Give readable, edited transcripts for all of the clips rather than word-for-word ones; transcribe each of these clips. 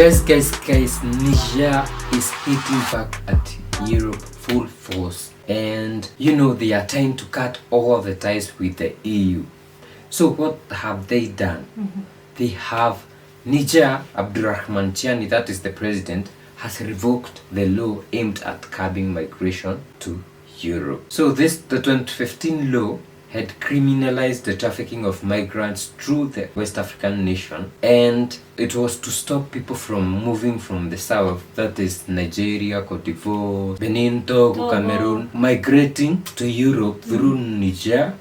Guys, Niger is hitting back at Europe full force, and they are trying to cut all the ties with the EU. So what have they done? They have Niger, Abdurrahman Chiani, that is the president, has revoked the law aimed at curbing migration to Europe. So the 2015 law had criminalized the trafficking of migrants through the West African nation, and it was to stop people from moving from the south, that is Nigeria, Cote d'Ivoire, Benin, Togo, Cameroon, migrating to Europe through Niger,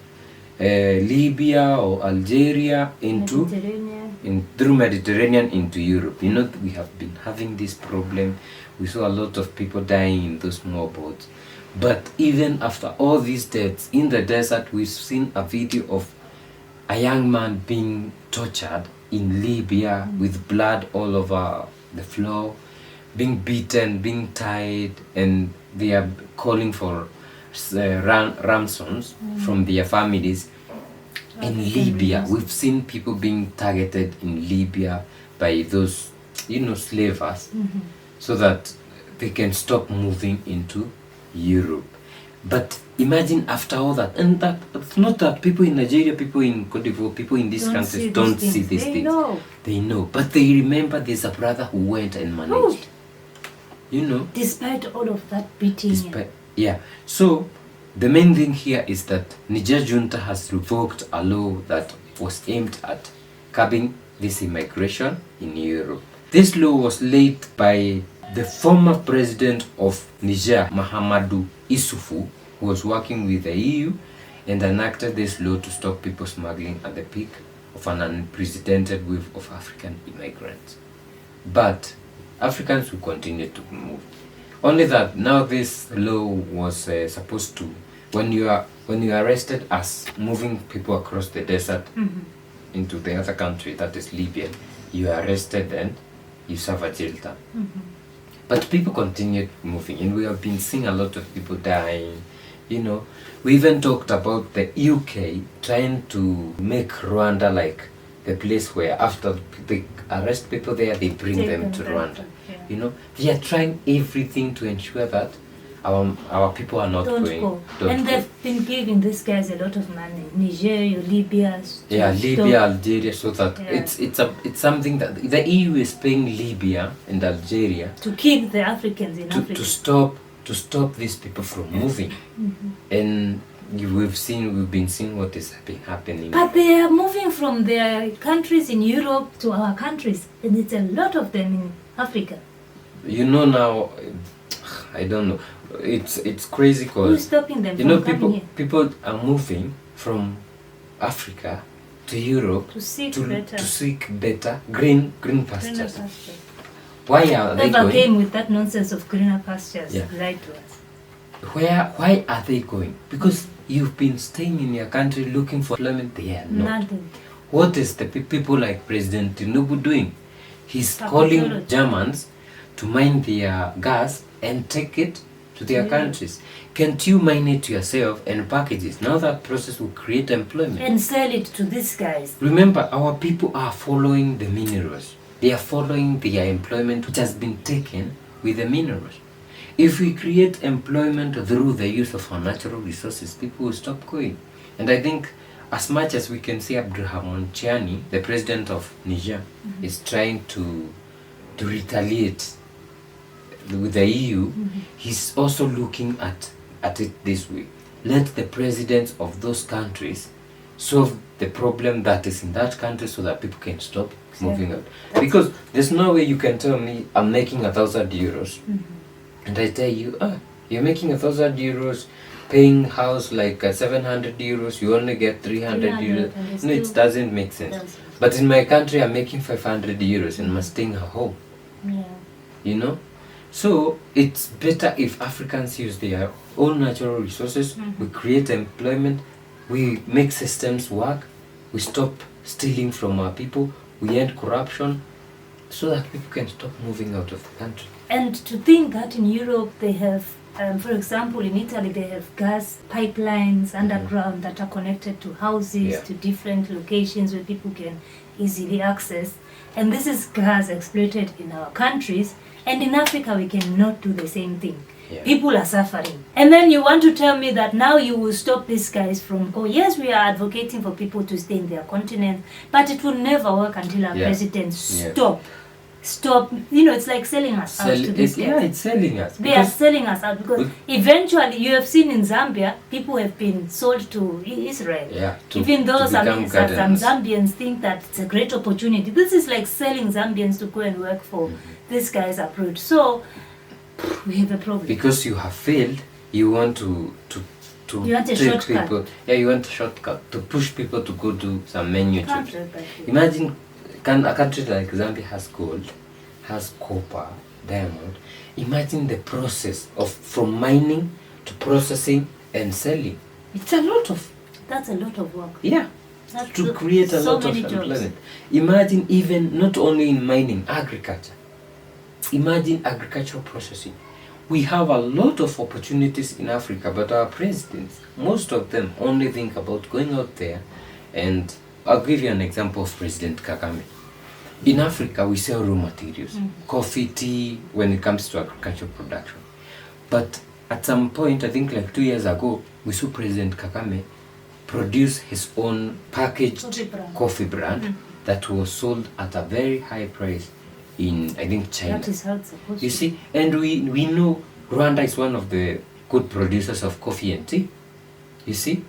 Libya or Algeria through Mediterranean into Europe. We have been having this problem. We saw a lot of people dying in those small boats. But even after all these deaths in the desert, we've seen a video of a young man being tortured in Libya with blood all over the floor, being beaten, being tied, and they are calling for ransoms from their families. In Libya, we've seen people being targeted in Libya by those, slavers, so that they can stop moving into Europe. But imagine after all that, and that it's not that people in Nigeria, people in Cote d'Ivoire, people in these countries don't see these things. They know, but they remember there's a brother who went and managed. Despite all of that beating. So the main thing here is that Niger junta has revoked a law that was aimed at curbing this immigration in Europe. This law was laid by the former president of Niger, Mahamadou Issoufou, who was working with the EU and enacted this law to stop people smuggling at the peak of an unprecedented wave of African immigrants. But Africans will continue to move. Only that now this law was supposed to, when you are arrested as moving people across the desert into the other country, that is Libya, you are arrested and you serve a jail term. But people continued moving, and we have been seeing a lot of people dying. We even talked about the UK trying to make Rwanda like the place where after they arrest people there, they bring them to Rwanda. They are trying everything to ensure that our people are not going. And they've been giving these guys a lot of money. Niger, Libya. Libya, Algeria, so that it's something that the EU is paying Libya and Algeria to keep the Africans in Africa. To stop these people from moving. And we've been seeing what is happening. But they are moving from their countries in Europe to our countries, and it's a lot of them in Africa. Now, I don't know. It's crazy because who's stopping them from coming here? People are moving from Africa to Europe to seek better green pastures. Why are they going? Came with that nonsense of greener pastures. Lied to us. Why are they going? Because you've been staying in your country looking for employment. They are not. Nothing. What is the people like President Tinubu doing? He's calling Germans to mine their gas and take it to their countries. Can't you mine it yourself and package it? Now that process will create employment. And sell it to these guys. Remember, our people are following the minerals. They are following their employment which has been taken with the minerals. If we create employment through the use of our natural resources, people will stop going. And I think as much as we can see Abdurrahman Chiani, the president of Niger, is trying to retaliate with the EU, he's also looking at it this way. Let the presidents of those countries solve the problem that is in that country so that people can stop moving out. Because there's no way you can tell me I'm making 1,000 euros and I tell you, you're making 1,000 euros, paying house like 700 euros, you only get 300 euros. No, it doesn't make sense. But in my country, I'm making 500 euros and I'm staying at home. So it's better if Africans use their own natural resources. We create employment, we make systems work, we stop stealing from our people, we end corruption, so that people can stop moving out of the country. And to think that in Europe they have For example, in Italy, they have gas pipelines underground that are connected to houses, to different locations where people can easily access. And this is gas exploited in our countries. And in Africa, we cannot do the same thing. Yeah. People are suffering. And then you want to tell me that now you will stop these guys from going. Yes, we are advocating for people to stay in their continent, but it will never work until our president stop. It's like selling us out to this guy. Yeah, it's selling us. They are selling us out because eventually, you have seen in Zambia, people have been sold to Israel. Yeah, even though some Zambians think that it's a great opportunity. This is like selling Zambians to go and work for these guys abroad. So we have a problem. Because you have failed, you want to you want a shortcut. People. Yeah, you want a shortcut to push people to go do some menu jobs. Imagine a country like Zambia has gold, has copper, diamond. Imagine the process from mining to processing and selling. It's a lot of. That's a lot of work. Yeah. To create a lot of employment. Imagine even not only in mining, agriculture. Imagine agricultural processing. We have a lot of opportunities in Africa, but our presidents, most of them only think about going out there. And I'll give you an example of President Kagame. In Africa, we sell raw materials, coffee, tea, when it comes to agricultural production. But at some point, I think like 2 years ago, we saw President Kagame produce his own packaged coffee brand that was sold at a very high price in, I think, China. That is how it's supposed you see, and we know Rwanda is one of the good producers of coffee and tea. You see?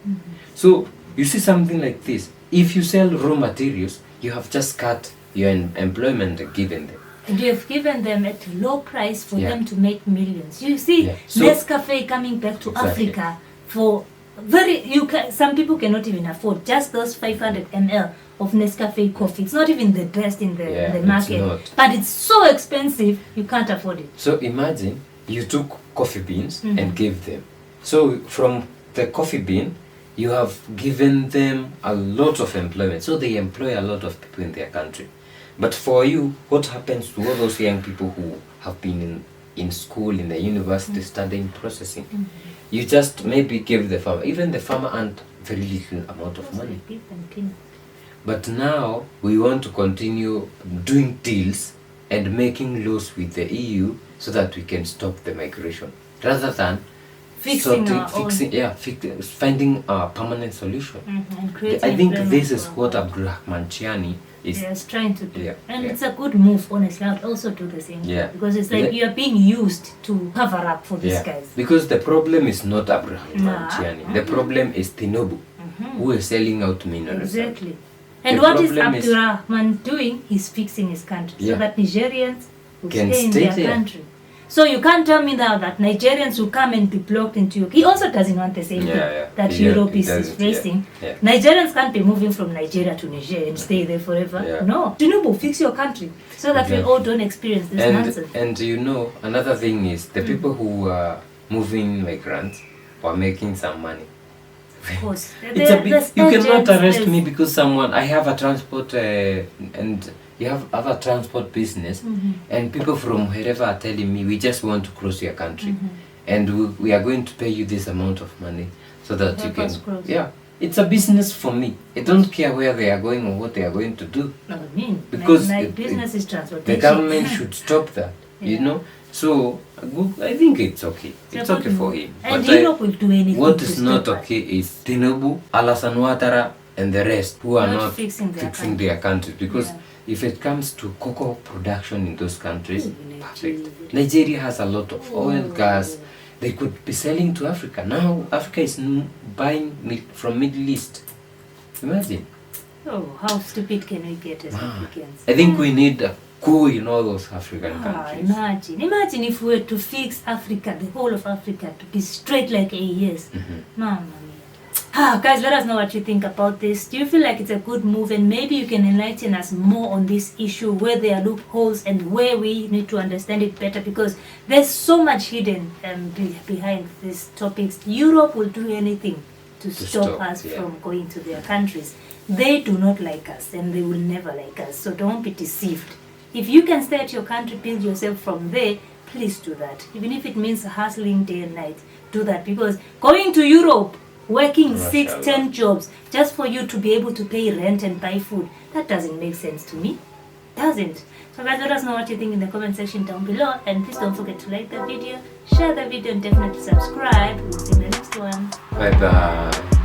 So, you see something like this. If you sell raw materials, you have just cut your employment given them. And you have given them at a low price for them to make millions. You see, so, Nescafe coming back to Africa for some people cannot even afford just those 500 ml of Nescafe coffee. It's not even the best in the market, but it's so expensive you can't afford it. So imagine you took coffee beans and gave them. So from the coffee bean, you have given them a lot of employment. So they employ a lot of people in their country. But for you, what happens to all those young people who have been in school, in the university, studying processing? You just maybe give the farmer. Even the farmer earned very little amount of money. But now we want to continue doing deals and making laws with the EU so that we can stop the migration, rather than finding a permanent solution. I think this is what Abdulrahman Chiani is trying to do. And it's a good move, honestly. I would also do the same. Because it's like you are being used to cover up for these guys. Because the problem is not Abdulrahman Chiani. The problem is Tinubu, who is selling out minerals. Exactly. And what is Abdulrahman doing? He's fixing his country so that Nigerians will stay in their country. So you can't tell me now that Nigerians will come and be blocked into Europe. He also doesn't want the same thing that Europe is facing. Nigerians can't be moving from Nigeria to Niger and stay there forever. No. Tinubu, fix your country so that we all don't experience this nonsense. And you know, another thing is the people who are moving migrants are making some money. Of course. You cannot arrest me because I have a transport and you have other transport business, and people from wherever are telling me, we just want to cross your country, and we are going to pay you this amount of money so that you can cross. It's a business for me. I don't care where they are going or what they are going to do. Because business is transportation. The government should stop that, you know. So I think it's okay. It's okay for him. And Europe will do anything. What is not okay is Tinubu, Alassane Ouattara, and the rest who are not fixing their countries. Because if it comes to cocoa production in those countries, perfect. Nigeria has a lot of oil, gas. They could be selling to Africa. Now Africa is buying from Middle East. Imagine. Oh, how stupid can we get as Africans? I think we need a coup in all those African countries. Imagine if we were to fix Africa, the whole of Africa, to be straight like AES. Mamma mia. Guys, let us know what you think about this. Do you feel like it's a good move? And maybe you can enlighten us more on this issue, where there are loopholes and where we need to understand it better, because there's so much hidden behind these topics. Europe will do anything to stop us from going to their countries. They do not like us and they will never like us. So don't be deceived. If you can stay at your country, build yourself from there, please do that. Even if it means hustling day and night, do that. Because going to Europe, working 6-10 jobs just for you to be able to pay rent and buy food, that doesn't make sense to me. Doesn't. So guys, let us know what you think in the comment section down below, and please don't forget to like the video, share the video, and definitely subscribe. We'll see you in the next one. Bye bye.